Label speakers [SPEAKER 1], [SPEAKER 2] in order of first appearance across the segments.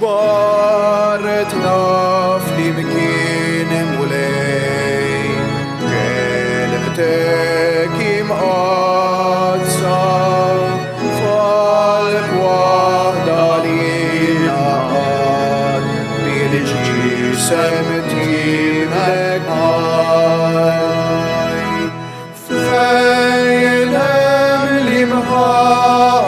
[SPEAKER 1] جبارتنا flimkien mulej kelmtek imqazza f'qalb waħda lina bil-ġisem tiegħek fejn hemm l-imħabba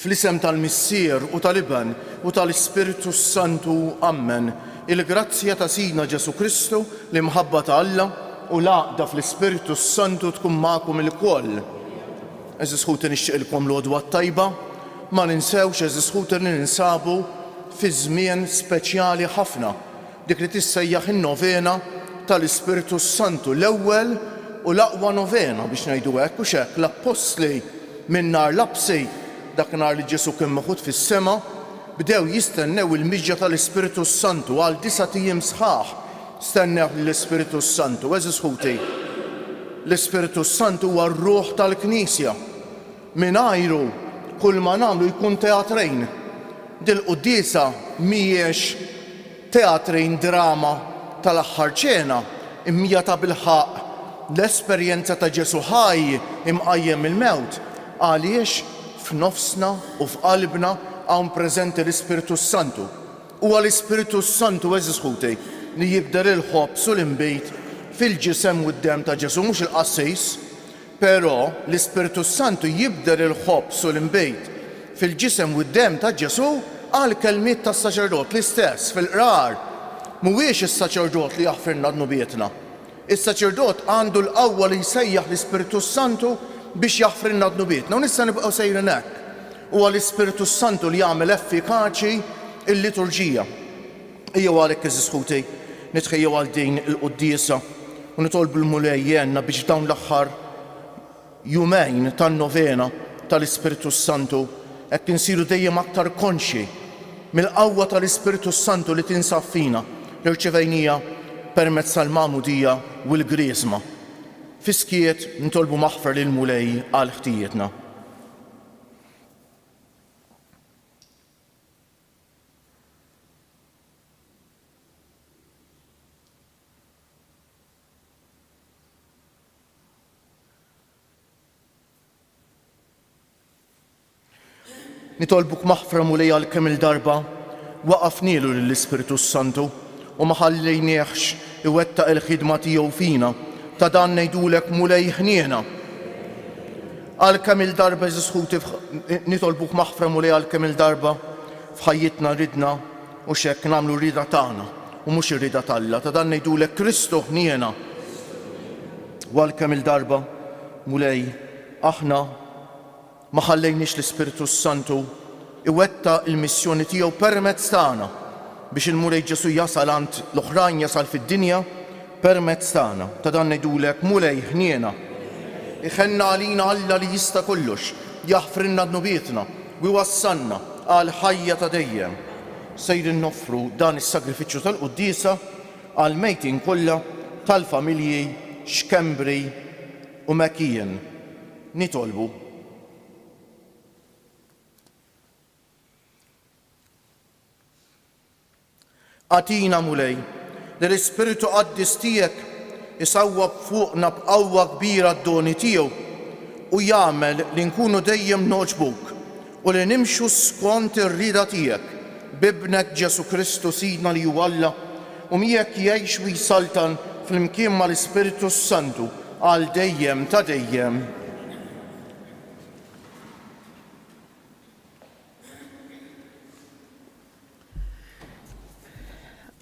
[SPEAKER 1] Fl-isem tal-Missier u tal-Iban u tal-Ispiritu Santu Amen, il-grazzja ta' Sidna Ġesu Kristu l-imħabba ta' Alla u l-għaqda fl-Ispiritu Santu tkun magħkom il-koll. Eżis ħuti nixtieqilkom l-għodwa tajba, ma ninsewx eżis ħuti li ninsabu fi żmien speċjali ħafna, dik li tissejjaħ in-novena tal-Ispiritu Santu, l-ewwel u l-aqwa novena biex ngħidu hekk u x'hekk l-Apostli minn nhar l-Absi dak nhar li Ġesu kien maħud fis-sema bdew jistennew il-miġja tal-Ispiritu Santu għal 9 ijiem sħaħ stennew l-Ispiritu Santu. Eżis ħuti, l-Ispiritu Santu huwa r-ruħ tal-Knisja. Mingħajru kull ma nagħmlu jkun teatrejn. Dil-quddiesa mhijiex teatrejn drama tal-aħħar ċena imija ta' bilħaq l-esperjenza ta' Ġesu ħaj imqajjem il-mewt għaliex f'nofsna u f'qalbna hawn preżenti l-Ispiritu Santu. Huwa l-Ispiritu Santu eżis ħuti li jibder il-ħobbs u l-imbejt fil-ġisem u d-dem ta' Ġesu, mhux il-qassis, però l-Ispiritu Santu jibder il-ħobbs u l-imbejt fil-ġisem u d-dem ta' Ġesu għal kelmiet tas-saċerdot l-istess fil-qrar. Mhuwiex is-saċerdot li jaħfirna d-nubietna. Is-saċerdot għandu l-qawwa li jsejjaħ l-Ispiritu Santu biex jaħfrinna d-nubietna. U nista' nibqgħu sejrin hekk. Huwa l-Ispiritu Santu li jagħmel effikaċi l-liturġija. Ejjew għalhekk eżis ħuti nitħejjew għal din il-quddiesa u nitolbu l-mulejjenna biex dawn l-aħħar jumejn tan-novena tal-Ispiritu Santu hekk insiru dejjem aktar konxi mill-qawwa tal-Ispiritu Santu li tinsab fina li rċevejnija permezz tal-Magħmudija u l-Griżma. Fiskiet nitolbu maħfar lil mulej għal ħtijietna. Nitolbuk maħfra mulej għal kemm il-darba waqafnielu lill-Ispiritu Santu u ma ħallejniehx iwettaq il-ħidma tiegħu fina. Ta' dan ngħidulek mulej ħniena. Għal kemm il-darba eżis ħuti nitolbuk maħfra mulej għal kemm il-darba f'ħajjitna ridna u x'hekk nagħmlu rida tagħna u mhux ir-rida t'Alla. Ta' dan ngħidulek Kristu ħniena. U għal kemm il-darba mulej aħna ma ħallejniex l-Ispiritu Santu iwettaq il-missjoni tiegħu permezz tagħna biex il-mulej Ġesu jasal għand l-oħrajn jasal fid-dinja permezz tagħna. Ta' dan ngħidulek mulej ħniena. Iħenna għalina Alla li jista' kollox, jaħfrinna d-nubietna u jwassalna għal ħajja ta' dejjem. Sejrin noffru dan is-sagrifiċċju tal-quddiesa għal mejtin kollha tal-familji Xkembri u Mekien. Nitolbu. Għatina mulej li l-Ispiritu Qaddis tiegħek isawwab fuqna b'qawwa kbira d-doni tiegħu u jagħmel li nkunu dejjem noġbuk u li nimxu skont ir-rieda tiegħek b'ibnek Ġesu Kristu Sidna li huwa Alla u miegħek jgħix u jsaltan flimkien mal-Ispiritu Santu għal dejjem ta' dejjem.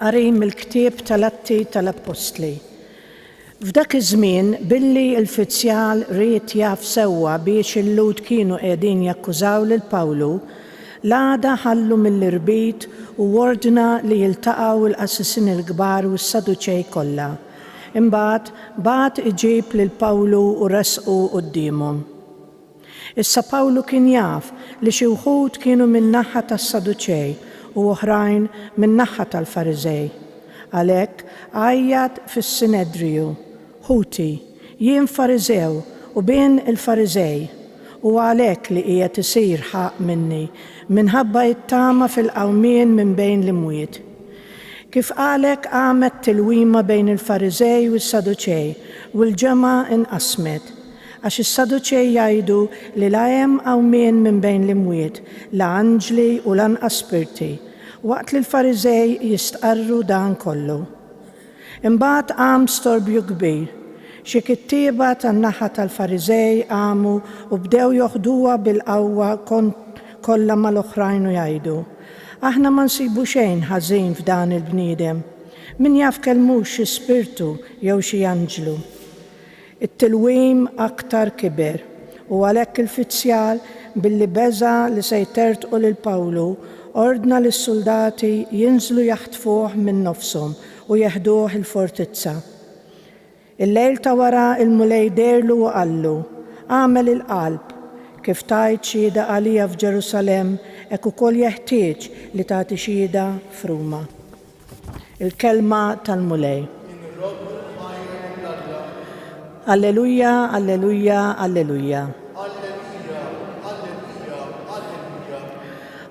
[SPEAKER 2] Qari mill-ktieb tal-Atti tal-Apostli. F'dak iż-żmien billi l-uffiċjal ried jaf sewwa biex il-lud kienu qiegħdin jakkużaw lil Pawlu, l-għada ħallu mill-irbit u ordna li jiltaqgħu l-qassisin il-kbar u s-Saduċej kollha. Imbagħad bagħat iġib lil Pawlu u resqu qudiemhom. Issa Pawlu kien jaf li xi wħud kienu min-naħa tas-Saduċej u oħrajn min-naħa tal-Fariżej. Għalhekk għajjad fis-Sinedriju: Ħuti, jien Fariżew u bejn il-Fariżej, u għalhekk li qiegħed isir ħaq minni minħabba jittama fil-qawmien minn bejn l-imwiet. Kif qalek għamet tilwima bejn il-Fariżej u s-Saduċej u l-ġemgħa inqasmet, għax is-Saduċej jgħidu li la hemm qawmien minn bejn l-imwiet, la anġli u lanqas spirti, waqt li l-Fariżej jistqarru dan kollu. Imbagħad qam storbju kbir. Xi kittieba tan-naħa tal-Fariżej qamu u bdew joħduha bil-qawwa kollha mal-oħrajn u jgħidu: Aħna ma nsibu xejn ħażin f'dan il-bniedem. Min jaf kellmux xi spirtu jew xi anġlu. It-tilwim aktar kiber u għalhekk il-fizzjal billi beża li se jtertqu lil Pawlu ordna lis-soldati jinżlu jaħtfuh minn nofshom u jeħduh il-fortizza. Il-lejl ta' wara il-mulej derlu u qallu: Għamel il-qalb kif tajt xhieda għalija f'Ġerusalem hekk ukoll jeħtieġ li tagħti xhieda f'Ruma. Il-kelma tal-mulej. Alleluja, alleluja, alleluja.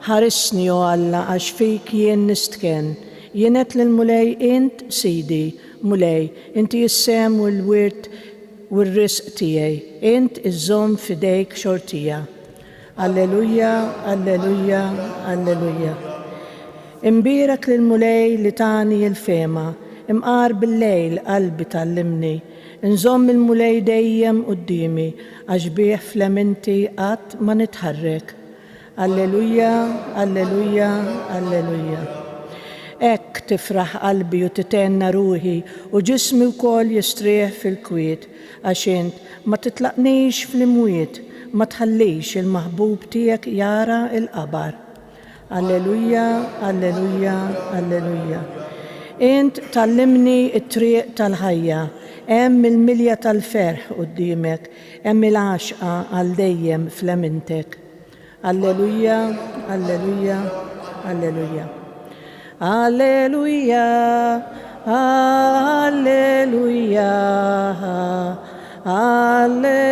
[SPEAKER 2] Ħarisni o Alla għax fik jien nistken. Jienet l-mulej int sidi, mulej, inti jissem u l-wirt u l-risq tijaj, int iżżomm fidejk xortija. Alleluja, alleluja, alleluja. Imbierak l-mulej li tani il-fema, imqar bil-lejl qalbi tal-limni, nżomm il-mulej dejjem qudiemi, għax bih fleminti qatt ma nitħarrek. Alleluja, alleluja, alleluja. Ekk tifraħ qalbi u titenna ruħi u ġismi wkoll jistrieħ fil-kwiet, għax int ma titlaqnix fl-imwiet, ma tħallix il-maħbub tiegħek jara il-qabar. Alleluja, alleluja, alleluja. Int tallimni it-triq tal-ħajja, hemm il-milja tal-ferħ quddiemek, hemm il-għaxqa għal dejjem flemintek. Alleluja, alleluja, alleluja. Alleluja, alleluja, alleluja.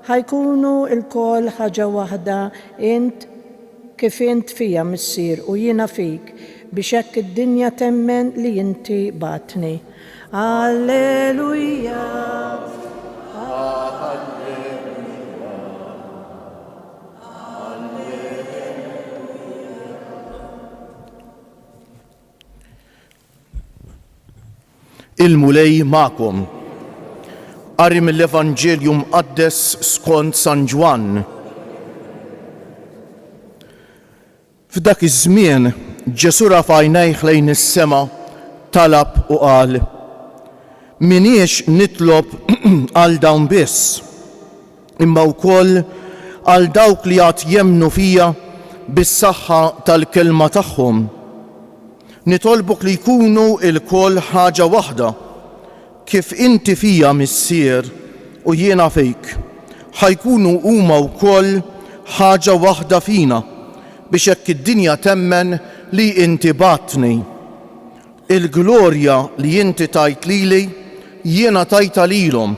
[SPEAKER 2] Ħajkunu il-koll ħaġa waħda, int kif int fija missir u jiena fik, biex hekk id-dinja temmen li inti batni. Alleluja.
[SPEAKER 1] Il-mulej ma'kom. Qari mill-Evanġelju mqaddes skont San Ġwan. F'dak iż-żmien Ġesu rafa' għajnejh lejn is-sema, talab u qal: Minniex nitlob għal dawn biss, imma wkoll għal dawk li għad jemmnu fija bis-saħħa tal-kelma tagħhom. Nitolbuk li jkunu il-koll ħaġa waħda, kif inti fija missier u jiena fik, ħajkunu huma wkoll ħaġa waħda fina, biex hekk id-dinja temmen li inti batni. Il-glorja li inti tajt lili, jiena tajta lilhom,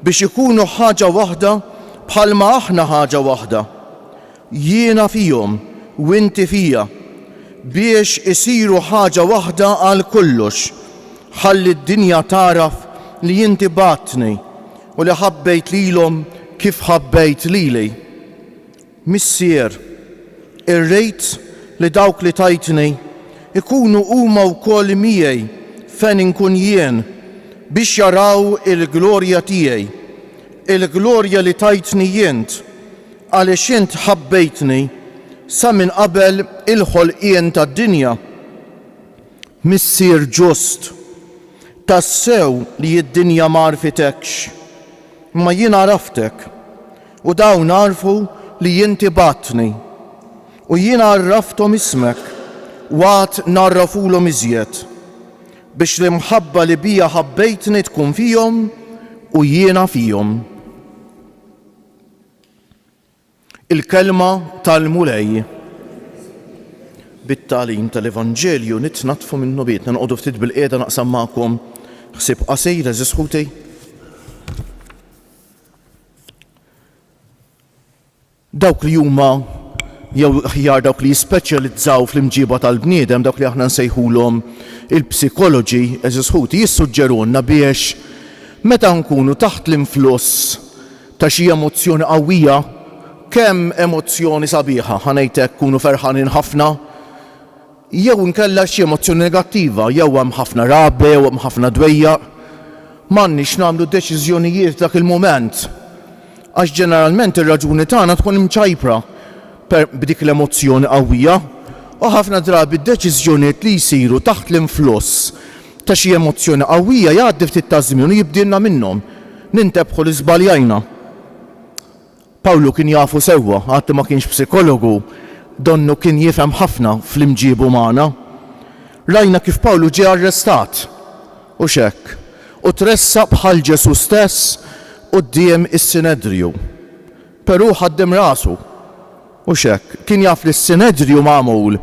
[SPEAKER 1] biex ikunu ħaġa waħda bħalma aħna ħaġa waħda. Jiena fihom u inti fija, biex isiru ħaġa waħda għal kollox, ħalli d-dinja taraf li inti batni u li ħabbejt lilhom kif ħabbejt lili. Missier, irrejt li dawk li tajtni ikunu huma wkoll miegħi fejn inkun jien biex jaraw il-glorja tiegħi, il-glorja li tajtni jient, għaliex int ħabbejtni sa minn qabel il-ħolqien tad-dinja. Missier ġust, tassew li d-dinja ma rfitekx, ma jien għaraftek u dawn għarfu li inti batni u jien għarrafthom ismek waqt narrafulhom iżjed, biex l-imħabba li bija ħabbejtni tkun fihom u jiena fihom. Il-kelma tal-mulej. Bit-tagħlim tal-Evanġelju nitnatfu minnu bietna nqogħdu ftit bil-qiegħda naqsam magħkom ħsieb qasir eżis ħutej. Dawk li huma jew aħjar dawk li jispeċjalizzaw fl-imġiba tal-bniedem, dawk li aħna nsejħulhom il-psikoloġi eżis ħuti jissuġġerulna biex meta nkunu taħt l-influss ta' xi emozzjoni qawwija, kemm emozzjoni sabiħa, ħanejtek kunu ferħanin ħafna, jew nkella xi emozzjoni negattiva, jew hemm ħafna rabbe, jew hemm ħafna dwejja, m'għandniex nagħmlu deċiżjonijiet dak il-mument. Għax ġeneralment ir-raġuni tagħna tkun imċajpra b'dik l-emozzjoni qawwija, u ħafna drabi d-deċiżjonijiet li jsiru taħt l-influss ta' xi emozzjoni qawwija jgħaddi ftit ta' żmien u jibdilna minnhom. Nintebħu li żbaljajna. Pawlu kien jafu sewwa, għadti ma kienx psikologu, donnu kien jifhem ħafna fl-imġiebu magħna. Rajna kif Pawlu ġie arrestat u xekk, u tressaq bħal Ġesu stess quddiem is-Sinedrju. Però ħaddem rasu u xekk, kien jaf li s-Sinedrju magħmul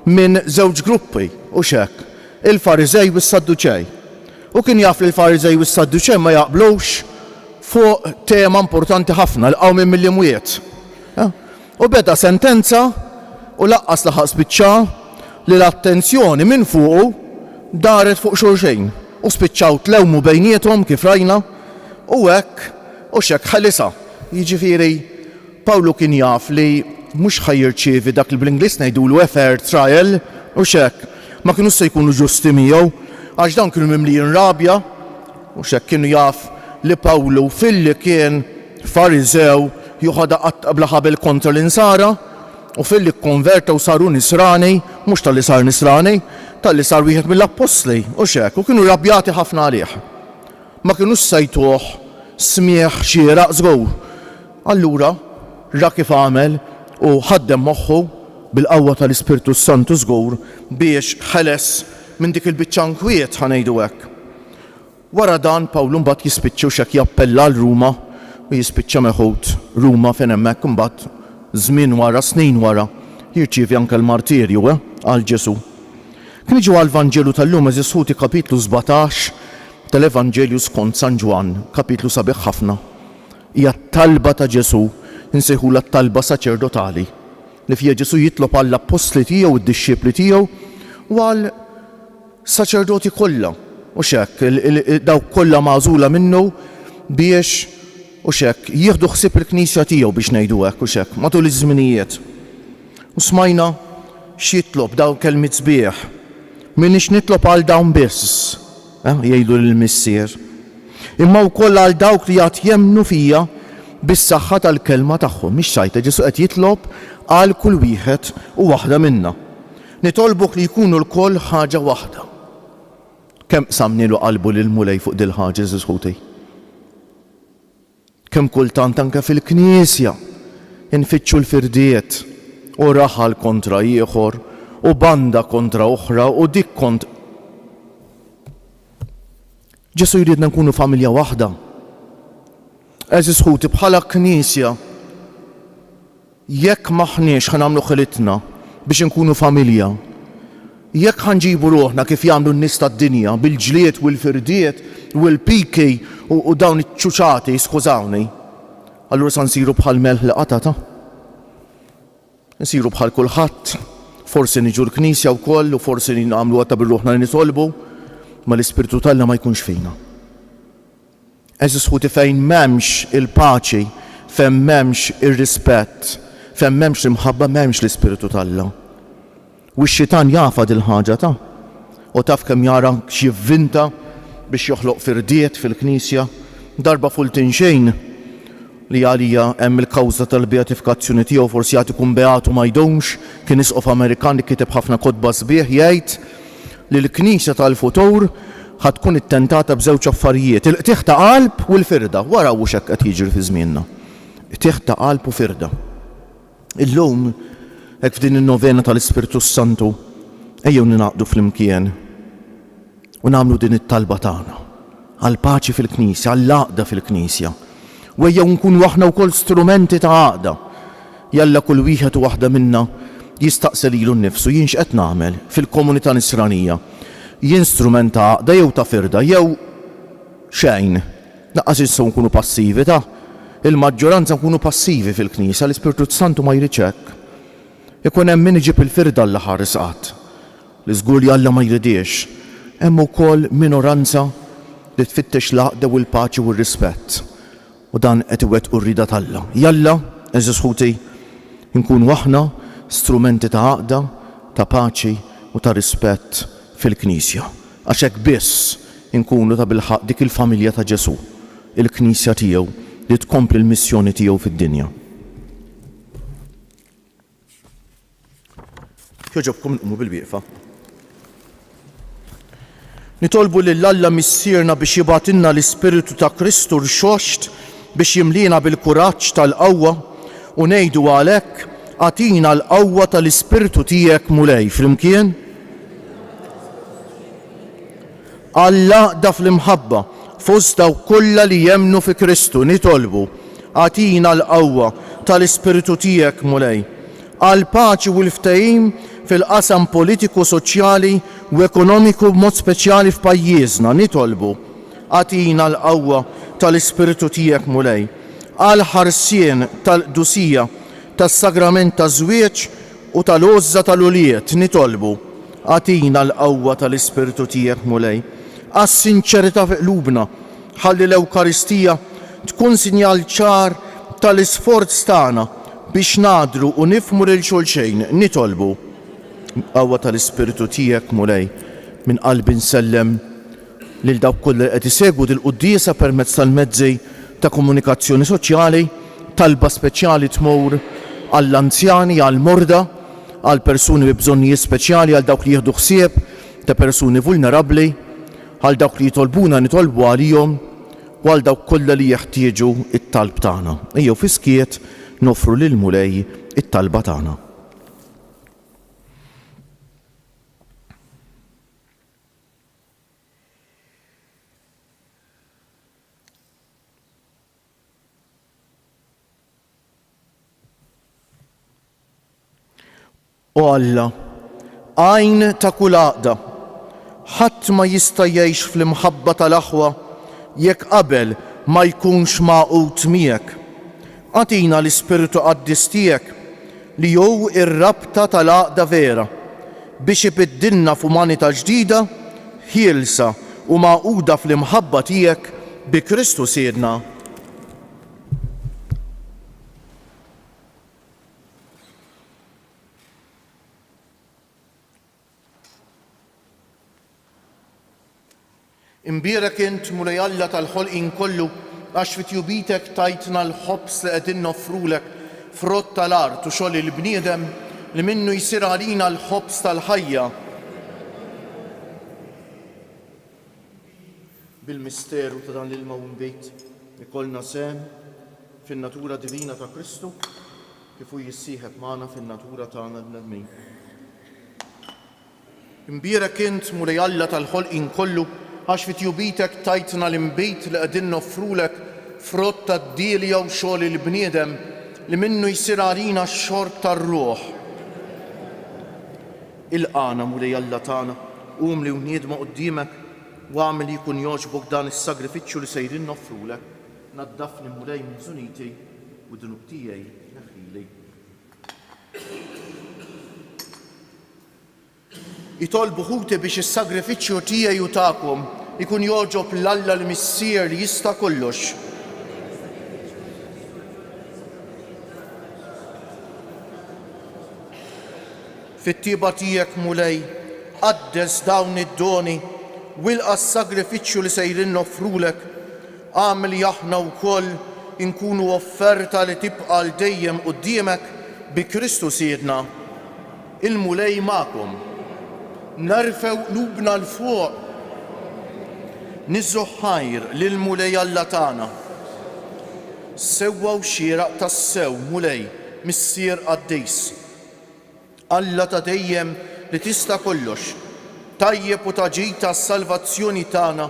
[SPEAKER 1] minn żewġ gruppi u xekk, il-Fariżej u s-Sadduċej. U kien jaf li l-Fariżej u s-Sadduċej ma jaqblux fuq tema importanti ħafna l-qawm mill-imwiet. U beda sentenza u laqqas laħaq spiċċa li l-attenzjoni minn fuqu daret fuq xulxejn u spiċċaw tlewmu bejniethom kif rajna u hekk u xekk ħalisa. Jiġifieri Pawlu kien jaf li mhux ħajjirċievi dak li bl-Ingliż ngħidulu fair trial u xekk ma kienu se jkunu ġusti miegħu għax dawn kienu mimlijin rabja u xekk kienu jaf li Pawlu filli kien Fariżew juħada qabla ħabel kontra l-insara u filli konverta u saru nisrani, mhux tal-li sar nisrani, tal-li sar wieħed mill-apostli u xekk u kienu rabjati ħafna għalih. Ma kienu sajtuh smieħ xieraq żgur. Allura ra kif għamel u ħaddem moħħu bil-qawwa tal-Ispirtu Santu żgur biex ħeles minn dik il-biċċa nkwiet ħanejdu hekk. Wara dan Pawlu mbagħad jispiċċa u xekk jappella l Ruma u jispiċċa meħud Ruma fejn hemmhekk imbagħad żmien wara, snin wara, jirċievi anke l-martirju għal Ġesu. Kien iġu għall-Vanġelu tal-lum eżis ħuti kapitlu 17 tal-Evanġelju skont San Ġwan, kapitlu sabiħ ħafna. Hija talba ta' Ġesu, insejħula talba saċerdotali li fija Ġesu jitlob għall-apostli tiegħu id-dixxipli tiegħu u għal saċerdoti kollha u xekk dawk kollha magħżula minnu biex u xekk jieħdu ħsieb il-Knisja tiegħu biex ngħidu hekk u xekk matul iż-żminijiet. U smajna x'jitlob dawn kelmiet sbieħ. Minix nitlob għal dawn biss, jgħidu lill-missier. Imma wkoll għal dawk li qed jemmnu fija bis-saħħa tal-kelma tagħhom. Mhix sajta Ġesu qed jitlob għal kull wieħed u waħda minna. Nitolbok li jkunu l-koll ħaġa waħda. Kemm samnilu qalbu lil mulej fuq dil ħaġa żisħuti. Kemm kultant anke fil-Knisja infittxu l-firdiet u raħal kontra ieħor u banda kontra oħra u dik kont. Ġesu jridna nkunu familja waħda. Eżis ħuti bħala Knisja jekk maħniex ħanamlu ħilitna biex nkunu familja. Jekk ħanġibu ruħna kif jagħmlu n-nies tad-dinja bil-ġlied u l-firdiet u l-piki u dawn iċ-ċuċati, skużawni, allura sa nsiru bħal melħ li qatata. Nsiru bħal kulħadd, forsi niġu l-Knisja wkoll u forsi nagħmlu għatta bir-ruħna li nitolbu, ma l-Ispirtu tal-Alla ma jkunx fina. Eżis ħuti fejn m'hemmx il-paċi, fejn m'hemmx ir-rispett, fejn m'hemmx l-imħabba m'hemmx l-Ispirtu tal-Alla. U x-xitan jafa dil-ħaġa ta' u taf kemm jara x'jivvinta biex joħloq firdiet fil-Knisja darba fultin xejn li għalija hemm il-kawża tal-beatifikazzjoni tiegħu forsi jagħti ikun beatu ma jdumx kien isqof Amerikan li kiteb ħafna kotba sbieħ jgħid li l-Knisja tal-futur ħad tkun ittentata b'żewġ affarijiet, il-qtieħ ta' qalb u l-firda. Waraw hekk qed jiġri fi żmienna. Qtieħ ta' qalb u firda. Illum hekk f'din in-novena tal-Ispirtu Santu ejjew ninaqdu flimkien u nagħmlu din it-talba tagħna għal paċi fil-Knisja, għall-għaqda fil-Knisja. U ejjew nkunu aħna wkoll strumenti ta' għaqda. Jalla kull wieħed u waħda minna jistaqsel ilu nnifsu jien x'qed nagħmel fil-komunità nisranija. Jien strument ta' għaqda jew ta' firda jew xejn. Naqqas issa nkunu passivi ta' il-maġġoranza nkunu passivi fil-Knisja, l-Ispiritu Santu ma jridx hekk. Ikun hemm min iġib il-firda l-aħħar isqat. Li żgur li Alla ma jridix. Hemm ukoll minoranza li tfittex l-għaqda u l-paċi u r-rispett. U dan qed iwettqu r-rida tal-Alla. Jalla, eżis ħuti, nkunu aħna strumenti ta' għaqda, ta' paċi u ta' rispett fil-Knisja. Għax hekk biss nkunu ta' bilħaq dik il-familja ta' Ġesu, il-Knisja tiegħu li tkompli l-missjoni tiegħu fid-dinja. Jogħġobkom nqumu bil-wieqfa. Nitolbu lil Alla missierna biex jibgħatilna l-Ispiritu ta' Kristu rxoxt biex jimlina bil-kuraġġ tal-qawwa u ngħidu għalhekk għatina l-qawwa tal-Ispiritu tiegħek mulej flimkien. Alla da fl-imħabba fost dawk kollha li jemmnu fi Kristu nitolbu għatina l-qawwa tal-Ispiritu tiegħek mulej għal paċi u l-ftehim fil-qasam politiku, soċjali u ekonomiku b'mod speċjali f'pajjiżna nitolbu għatina l-qawwa tal-Ispiritu tiegħek mulej għal ħarsien tal-qdusija tas-sagrament taż-żwieġ u tal-għożża tal-uliet nitolbu għatina l-qawwa tal-Ispiritu tiegħek mulej għas-sinċerità fi qlubna ħalli l-Ewkaristija tkun sinjal ċar tal-isforz tagħna biex nadru u nifhmu lil xulxejn nitolbu qawwa tal-Ispiritu tiegħek mulej minn qalbi nsellem lil dawk kollha qed isegwu dil-quddiesa permezz tal-mezzi ta' komunikazzjoni soċjali, talba speċjali tmur għall-anzjani, għall-morda, għal persuni bi bżonnijiet speċjali, għal dawk li jieħdu ħsieb ta' persuni vulnerabbli, għal dawk li jitolbuna nitolbu għalihom u għal dawk kollha li jeħtieġu it-talb tagħna. Ejjew fiskiet nofru lil mulej it-talba tagħna. O Alla, għajn ta' kull għaqda, ħadd ma jista' jgħix fl-imħabba tal-aħwa jekk qabel ma jkunx maqut miegħek. Għatina l-Ispiritu qaddis tiegħek li hu r-rabta tal-għaqda vera biex ibiddilna f'umanità ġdida, ħielsa u maquda fl-imħabba tiegħek bi Kristu Siedna. Imbierek int mulej Alla tal-ħolqien kollu għax fit-tjubitek tajtna l-ħobs li qegħdin noffrulek frott tal-art u xogħol il-bniedem li minnu jsir għalina l-ħobs tal-ħajja. Bil-misteru ta' dan l-ilma u mbejt ikollna sem fin-natura divina ta' Kristu kif hu jissieħeb magħna fin-natura tagħna bnedmin. Imbierek int mulej Alla tal-ħolqien kollu għax fit-tjubitek tajtna l-imbejt li qegħdin noffrulek frott tad-dielja u xogħol il-bniedem li minnu jsir għalina x-xorb tar-ruħ. Ilqana mulej Alla tagħna, qum li wniedma quddiemek u għamel li jkun jogħġbok dan is-sagrifiċċju li sejrin noffrulek, naddafni mulej minn żuniti u dunub tiegħi neħili. Jitolbu ħuti biex is-sagrifiċċju tiegħi u tagħkom ikun jogħġob l-Alla l-Missier li jista' kollox. Fit-tieba tiegħek mulej qaddes dawn id-doni wilqa' s-sagrifiċċju li sejrin noffrulek għamel li aħna wkoll inkunu offerta li tibqa' l dejjem quddiemek bi Kristu Siedna. Il-mulej magħkom. Narfew qlubna l-fuq, niżżu ħajr lil mulej Alla tagħna. Sewwa u xieraq tas-sew mulej missier qaddis. Alla ta' dejjem li tista' kollox, tajjeb u taġid tas-salvazzjoni tagħna,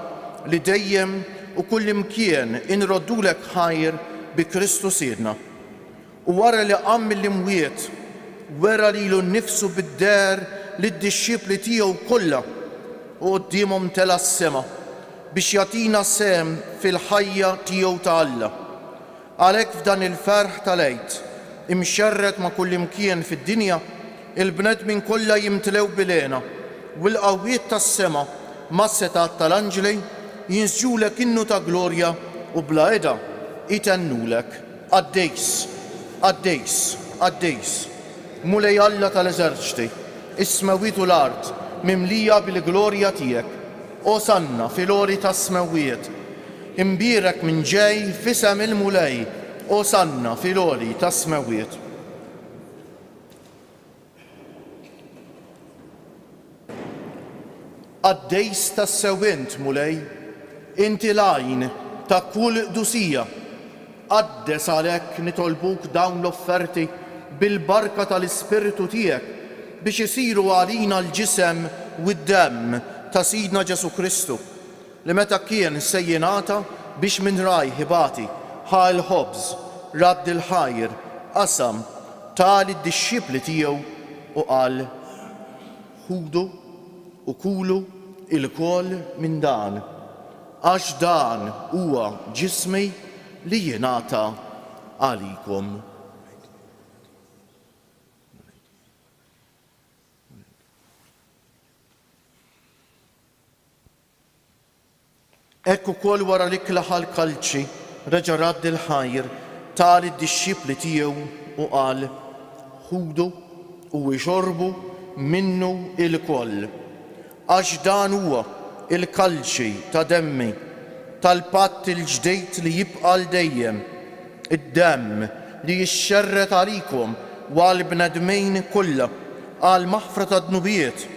[SPEAKER 1] li dejjem u kull imkien inroddulek ħajr bi Kristu Siedna. U wara li qam mill-imwiet, wera lilu nnifsu bid-der lid-dixxipli tiegħu kollha u qudiemhom tela s-sema biex jagħtina sehem fil-ħajja tiegħu ta' Alla. Għalhekk f'dan il-ferħ tal-għid imxerred ma' kull imkien fid-dinja, il-bnedmin kollha jimtlew bil-għena u l-qawwiet tas-sema mas-setat tal-anġli jinsġulek innu ta' glorja u bla eda itennulek għaddejs, għaddejs, għaddejs. Mulej Alla tal-eżerċti, is-smawiet u l-art mimlija bil-glorja tiegħek. Osanna fil-ori tas-smawiet, imbierek minn ġej fisem il-mulej. Osanna fil-ori tas-smawiet. Għaddejs tas-sewint mulej, inti lajn ta' kull dusija. Għaddes għalhekk nitolbuk dawn l-offerti bil-barka tal-Ispiritu tiegħek biex isiru għalina l-ġisem u d-demm ta' Sidna Ġesu Kristu li meta kien se jingħata biex minn raj ħibati ħa l-ħobż radd il-ħajr qasam tal id-dixxipli tiegħu u qal ħudu u kulu il-kol minn dan għax dan huwa ġismi li jingħata għalikom. Ekk ukoll wara li klaħal kalċi reġa' radd il-ħajr tal id-dixxipli tiegħu u qal ħudu u jxorbu minnu il-koll għax dan huwa il-kalċi ta' demmi tal-patt il-ġdejt li jibqa' dejjem, id-demm li jixxerret għalikom u għall-bnedmejn kollha għal maħfra ta' dnubiet.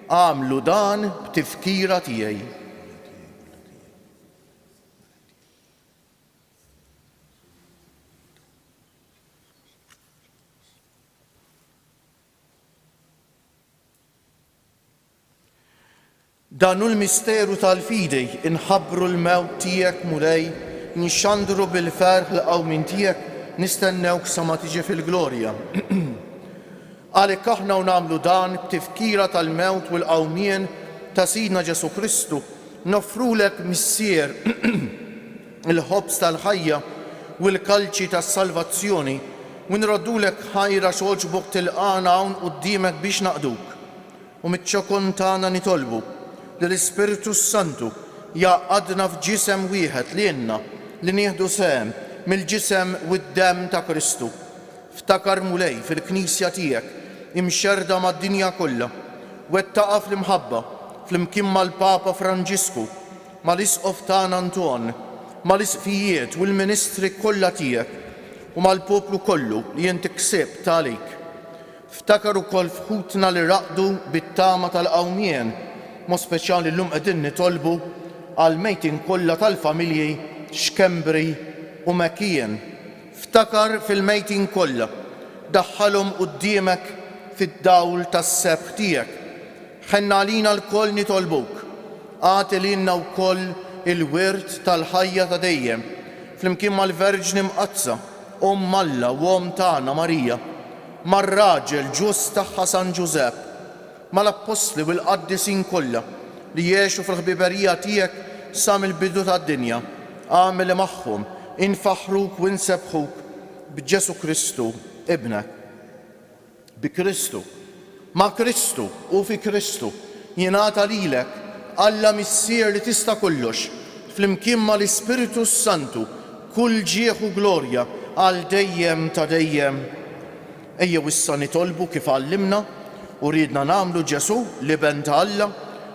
[SPEAKER 1] Għamlu dan b'tifkira tiegħi. Danu l-misteru tal-fidej inħabbru l-mewt tiegħek mulej, nixxandru bil-ferħ l-qawmin tiegħek, nistennewk sa ma tiġi fil-glorja. Għalhekk aħna u nagħmlu dan b'tifkira tal-mewt u l-qawmien ta' Sidna Ġesu Kristu, nofrulek missier il-ħobż tal-ħajja u l-kalċi tas-salvazzjoni u nroddulek ħajra xogħġbok tilqana hawn quddiemek biex naqduk. U mit-ċokon tagħna nitolbu li l-Ispiritu Santu jaqadna f'ġisem wieħed li jenna li nieħdu sehem mill-ġisem u d-demm ta' Kristu. Ftakar mulej fil-Knisja tiegħek imxerda mad-dinja kollha wettaqa' fl-imħabba flimkien mal-Papa Franġisku, mal-Isqof tagħna Anton, mal-Isqfijiet u l-Ministri kollha tiegħek u mal-poplu kollu li inti ksibt għalik. Ftakar ukoll fħutna li raqdu bit-tama tal-qawmien, mo speċjali llum qegħdin nitolbu għal mejtin kollha tal-familji x'Kembri u Mekien. Ftakar fil-mejtin kollha, daħħalhom quddiemek fid-dawl tas-sebħ tiegħek. Ħenna għalina l-koll nitolbuk, għati lilna wkoll il-wirt tal-ħajja ta' dejjem, flimkien mal-Verġni Mqazza, Alla u tagħna Marija, mar-raġel ġust tagħha San Ġusepp, mal-Apostli u l-Qaddisin kollha li jgħixu fil-ħbiberija tiegħek sa mill-bidu tad-dinja. Għamel magħhom infaħruk u nsebħuk b'Ġesu Kristu ibnek. Bi Kristu, ma' Kristu u fi Kristu jingħata lilek Alla missier li tista' kollox flimkien mal-Ispiritu Santu kull ġieħ u glorja għal dejjem ta' dejjem. Ejjew issa nitolbu kif għallimna u ridna nagħmlu Ġesu li ben ta' Alla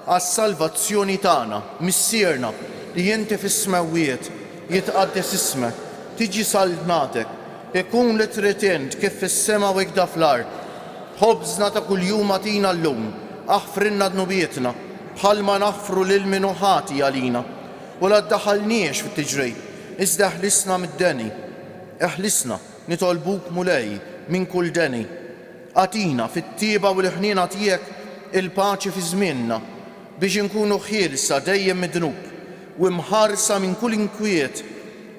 [SPEAKER 1] għas-salvazzjoni tagħna, missierna li inti fis-smawiet jitqaddes ismek, tiġi salvnatek, ikun li trid int kif fis-sema u hekk fl-ard. Ħobżna ta' kuljum agħtina llum, aħfrilna dnubietna bħalma naħfru lil min ħati għalina u la ddaħħalniex fit-tiġrej, iżda ħlisna mid-deni. Eħlisna nitolbuk mulej minn kull deni. Għatina fit-tieba u l-ħniena tiegħek il-paċi fi żmienna biex inkunu ħielsa dejjem mid-dnub u mħarsa minn kull inkwiet,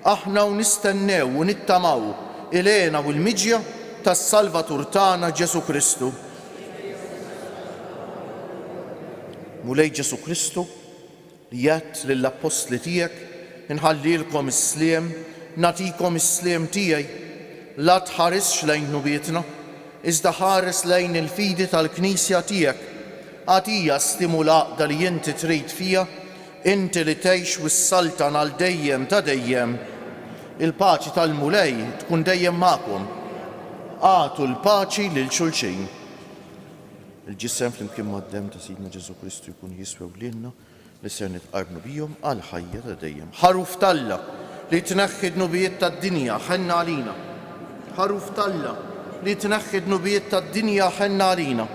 [SPEAKER 1] aħna u nistennew u nittamaw il-għena u l-miġja tas-Salvatur tagħna Ġesu Kristu. Mulej Ġesu Kristu li jgħid lill-apostli tiegħek inħallilkom is-sliem, nagħtikom is-sliem tiegħi, la tħaresx lejn nubietna, iżda ħares lejn il-fidi tal-Knisja tiegħek. Għatija stimulaqda li inti trid fija, inti li tgħix wis-saltan għal dejjem ta' dejjem. Il-paċi tal-mulej tkun dejjem magħkom. Għatu l-paċi lil xulxin. Il-ġisem flimkien mad-dem ta' Sidna Ġesu Kristu jkun jiswew lilna li ser nitqarbu bihom għal ħajja ta' dejjem. Ħaruf Talla li tneħħi d-nubijiet tad-dinja ħenna għalina. Ħaruf Talla li tneħħi d-nubijiet tad-dinja ħenna għalina.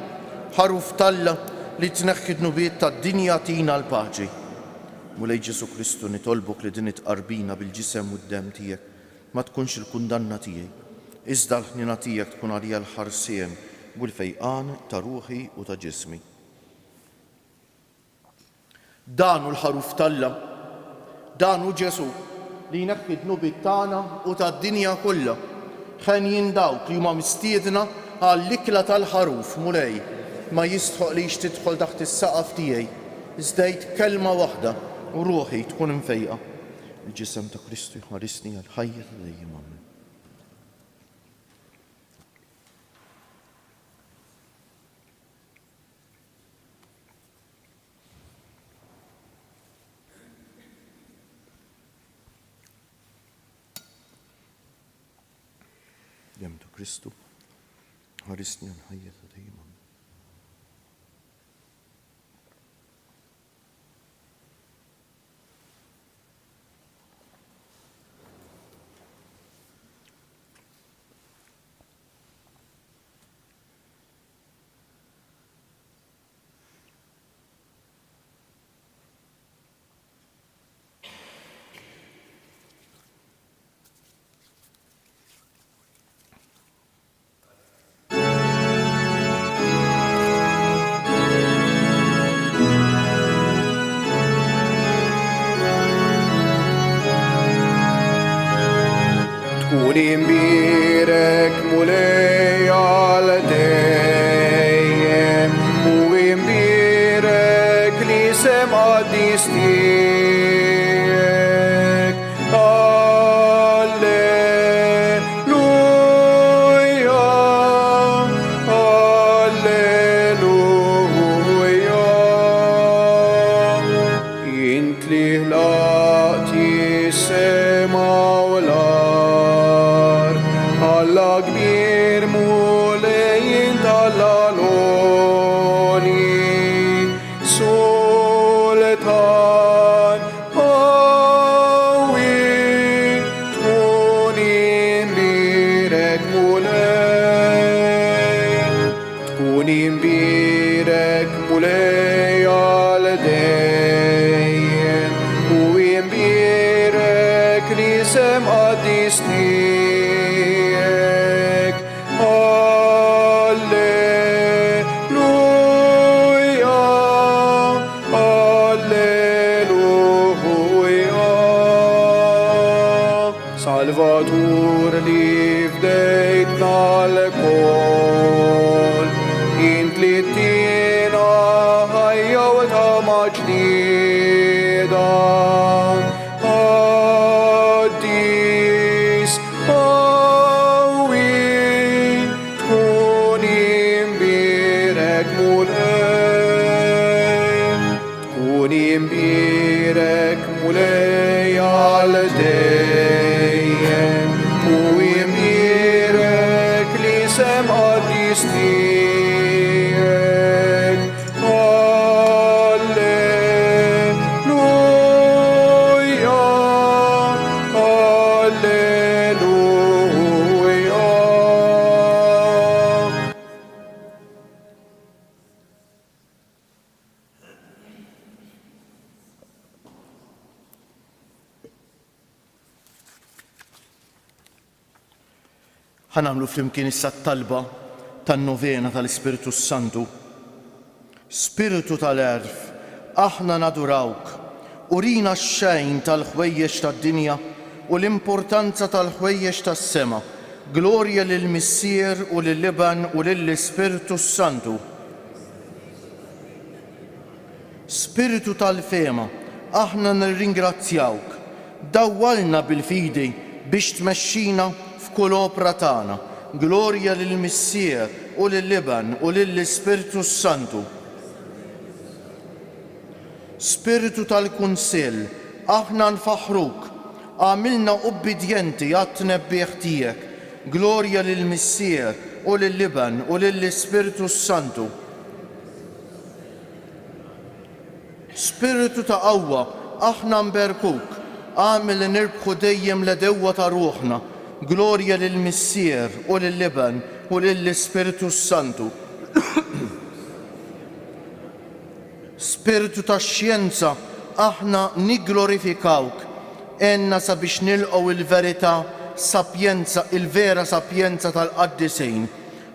[SPEAKER 1] Ħaruf Talla li tneħħi d-nubijiet tad-dinja tina l-paċi. Mulej Ġesu Kristu nitolbok li din itqarbina bil-ġisem u d-dem tiegħek ma tkunx il-kundanna tiegħi, iżda l-ħnina tiegħek tkun għalija l-ħarsien u l-fejqan ta' ruħi u ta' ġismi. Danu l-ħaruf Talla, danu Ġesu li jneħħi d-nubijiet tagħna u tad-dinja kollha. Ħenjin dawk li huma mistiedna għall-ikla tal-ħaruf mulej ma jistħoq li tidħol taħt is-saqaf tiegħi, iżda kelma waħda u ruħi tkun imfejqa. Il-ġisem ta' Kristu jħarisni għal ħajja ta' dejjem. Amen. Jem ta' Kristu ħarisni għal ħajja ta' dejjem. Amen.
[SPEAKER 3] Imbirek mulej għal dejjem u imbirek li sem qaddis tiegħek. Alleluja, alleluja. Int li ħlaqti s-sema u l-ard, Alla kbir mulejn tal-għaloni, sultan qawwi tkun imbirek mulej, tkun imbirek mulej għal dejjem u imbirek li sem qaddis tiegħek. Alleluja, alleluja. Salvatur li fdejtna l-kol, int li tina ħajja u tama ġdida. Qaddis qawwi tkun imbirek mulej, tkun imbirek mulej għal dejjem u imbirek li sem qaddis tiegħek. Alleluja, alleluja.
[SPEAKER 1] Ħanamlu flimkien issa t-talba tan-novena tal-Ispiritu Santu. Spiritu tal-erf, aħna nadurawk urina x-xejn tal-ħwejjeġ tad-dinja u l-importanza tal-ħwejjeġ tas-sema. Glorja lill-Missier u lill-Iban u lill-Ispiritu Santu. Spiritu tal-fema, aħna nirringrazzjawk. Dawwalna bil-fidi biex tmexxina f'kull opra tagħna. Glorja lill-Missier u lill-Iban u lill-Ispiritu Santu. Spiritu tal-Kunsill, aħna nfaħruk. Għamilna ubbidjenti għat-tnebbieħ tiegħek. Glorja lill-Missier u lill-Iban u lill-Ispiritu Santu. Spiritu ta' qawwa, aħna nberkuk. Għamil nirbħu dejjem l-dewwa ta' ruħna. Glorja lill-Missier u lill-Iban u lill-Ispiritu Santu. Spiritu ta' xjenza, aħna niglorifikawk. Enna sabiex nilqgħu il-verità, sapjenza, il-vera sapjenza tal-qaddisejn.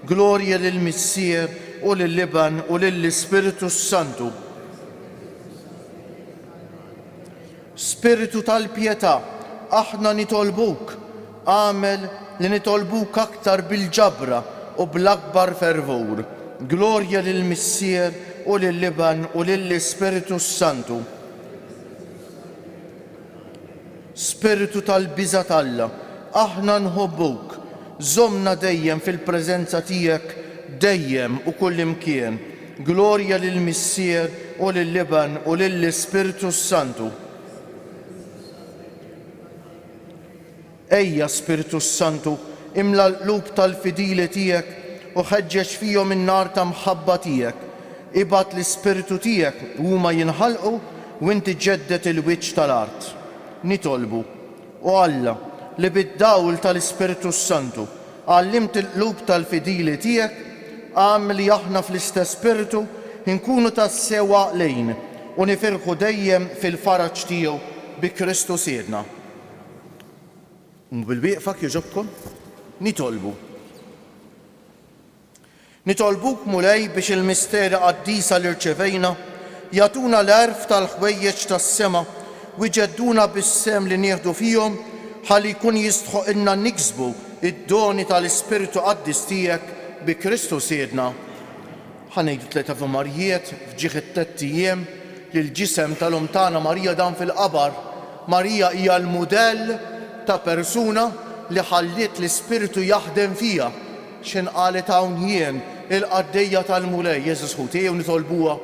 [SPEAKER 1] Glorja lill-Missier u lill-Iban u lill-Ispiritu Santu. Spiritu tal-pjetà, aħna nitolbuk. Għamel li nitolbuk aktar bil-ġabra u bl-akbar fervur. Glorja lill-Missier u lill-Iban u lill-Ispiritu Santu. Spiritu tal-biża' t'Alla, aħna nħobbuk. Żommna dejjem fil-preżenza tiegħek dejjem u kull imkien. Glorja lill-Missier u lill-Iban u lill-Ispiritu Santu. Ejja Spiritu Santu, imla l-qlub tal-fidili tiegħek u ħeġġeġ fihom in-nar ta' mħabba tiegħek. Ibgħat l-Ispiritu tiegħek huma jinħalqu u inti ġeddet il-wiċċ tal-art. Nitolbu u Alla li bid-dawl tal-Ispiritu Santu għallimt il-qlub tal-fidili tiegħek għamel li aħna fl-istess spiritu nkunu tas-sew għaqlejn u nifirħu dejjem fil-faraġġ tiegħu bi Kristu Siedna. Bil-wieqfa jogħġobkom nitolbu. Nitolbuk mulej biex il-misteri qaddisa li rċevejna jagħtuna l-għerf tal-ħwejjeġ tas-sema u jġedduna bis-sem li nieħdu fihom ħalli jkun jistħoq ilna niksbu id-doni tal-Ispiritu Qaddis tiegħek bi Kristu Siedna. Ħanejdu 3 Ave Marijiet fġieħ it-3 ijiem li l-ġisem tal-om tagħna Marija dan fil-qabar. Marija hija l-mudell ta' persuna li ħalliet l-Ispiritu jaħdem fiha. X'inqalet hawn jien il-qaddejja tal-mulej Jeżus ħutej u nitolbuha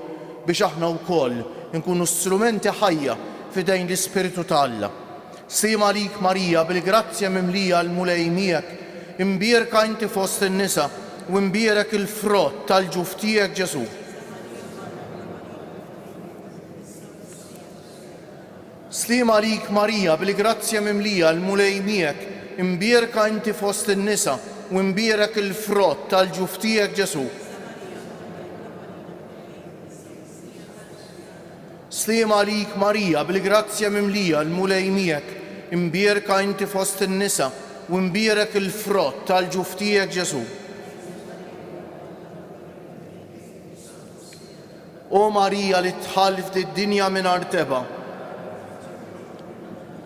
[SPEAKER 1] biex aħna wkoll nkunu strumenti ħajja f'idejn l-Ispiritu ta' Alla. Sima lik Marija bil-grazzja mimlija l-mulej miegħek, imbierka inti fost in-nisa u imbierek il-frott tal-ġuf tiegħek Ġesu. Slima lik Marija bil-grazzja mimlija l-mulej miegħek, imbierka inti fost in-nisa u imbierek il-frott tal-ġuf tiegħek Ġesu. Slima lik Marija bil-grazzja mimlija l-mulej miegħek, imbierka inti fost in-nisa u imbierek il-frott tal-ġuf tiegħek Ġesu. O Marija li tħallif lid-dinja mingħajr teba,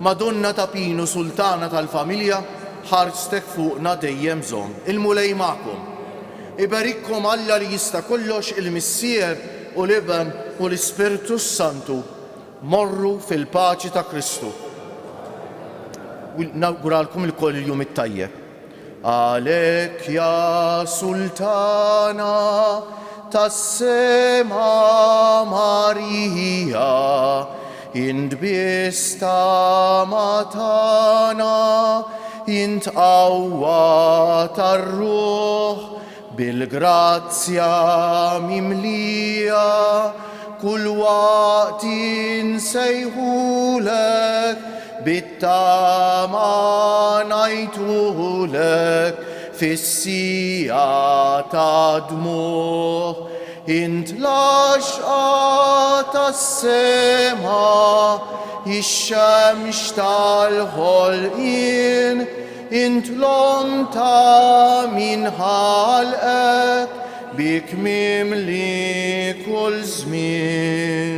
[SPEAKER 1] Madonna ta' Pinu Sultana tal-familja, ħarstek fuqna dejjem żomm. Il-mulej magħkom. Iberikkom Alla li jista' kollox, il-Missier u l-Iban u l-Ispiritu Santu. Morru fil-paċi ta' Kristu. Nawguralkom il-koll il-jum it-tajjeb. Għalek ja Sultana tas-sema Marija, int bista matana, int qawwa tar-ruħ, bil-grazzja mimlija, kull waqt insejħulek, bit-tama ngħidulek, fis-sija ta' dmuħ. Int laxqa tas-sema, ix-xemx tal-ħolqien, int l-om ta' min ħalqek, bik mimli kull żmien.